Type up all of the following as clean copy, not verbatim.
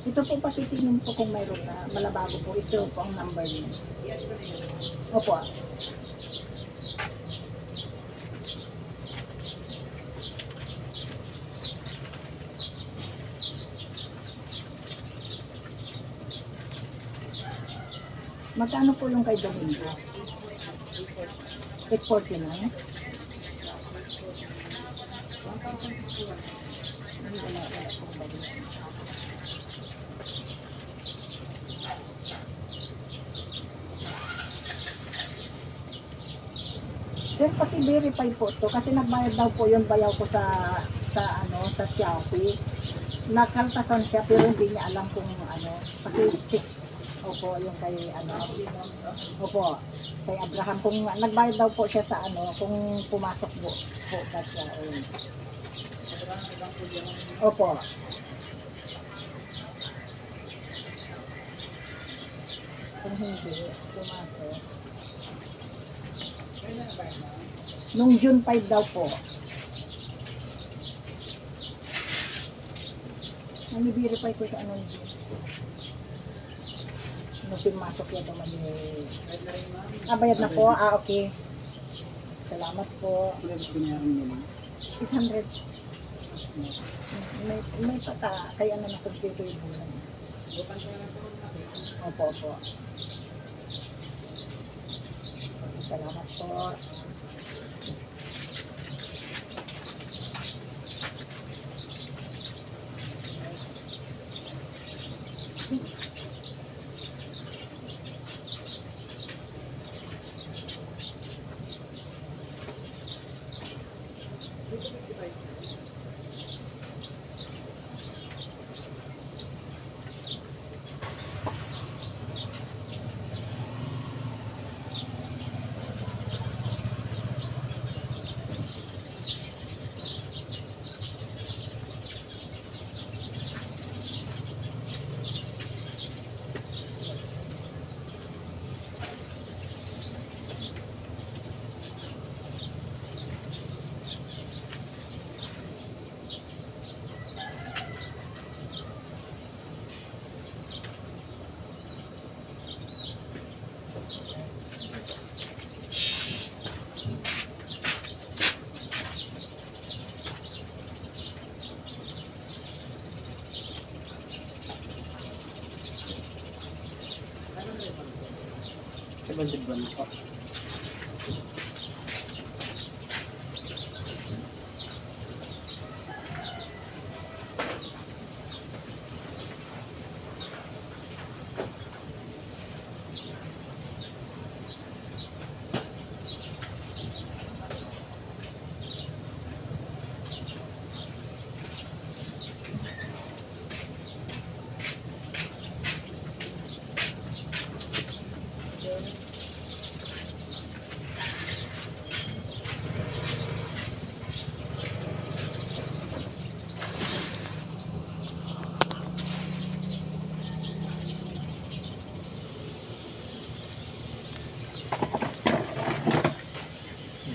Ito po patitignan po kung mayroon na malabago po. Ito po ang number niya. Opo. Magkano po yung kay Domingo? 849? Wala pong bagay. Sir, paki-verify po to kasi nagbayad daw po yung bayaw ko sa Shopee. Nakaltasan siya pero hindi niya alam kung paki-check. Opo, yung kay Opo, kay Abraham kung nagbayad daw po siya sa kung pumasok po kasi siya. Opo. Kung hindi pumasok. Nung June 5 daw po. Nani-verify ko sa anong June. Nung pinmasok yan naman bayad na po? Okay. Salamat po. 600. May pata, kaya na nakumpleto yung bulan. Opo. Salamat po. Bandit po.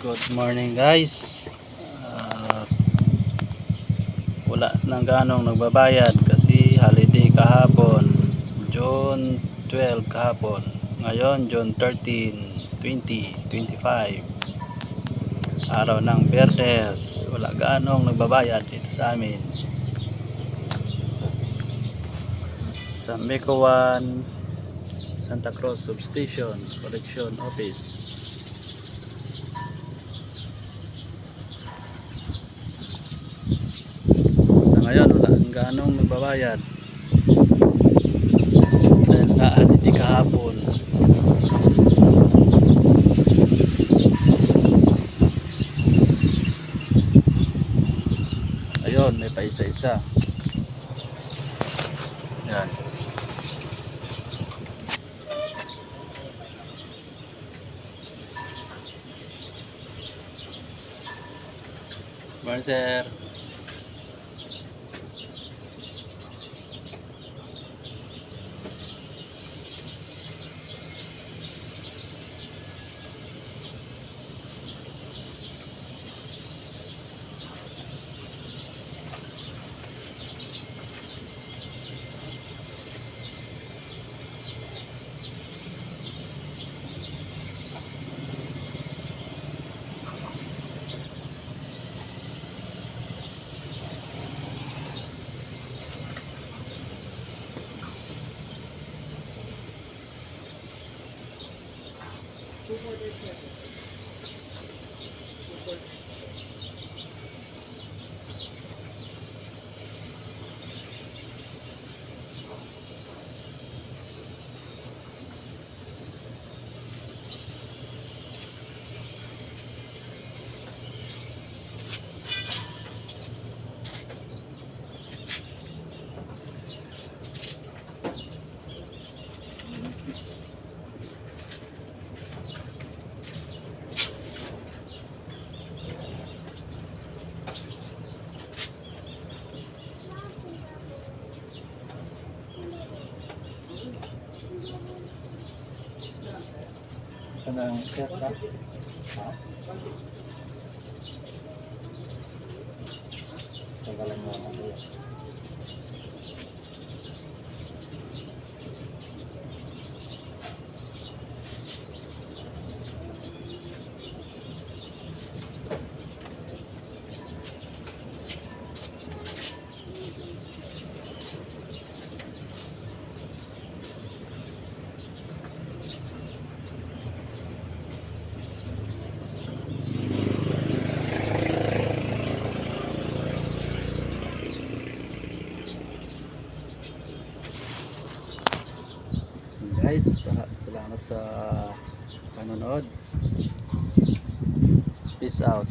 Good morning guys. Wala nang ganong nagbabayad kasi holiday kahapon, June 12 kahapon. Ngayon June 13, 2025, araw ng Biyernes. Wala ganong nagbabayad dito sa amin sa Mecowan Santa Cruz Substation Collection Office. Ngayon wala ang ganong nagbabayad dahil holiday kahapon. Ayun, may pa isa-isa. Yan. Sir. Ito na ang set na. Ha? Tagalan mo ang ano. Guys, salamat sa panonood. Peace out.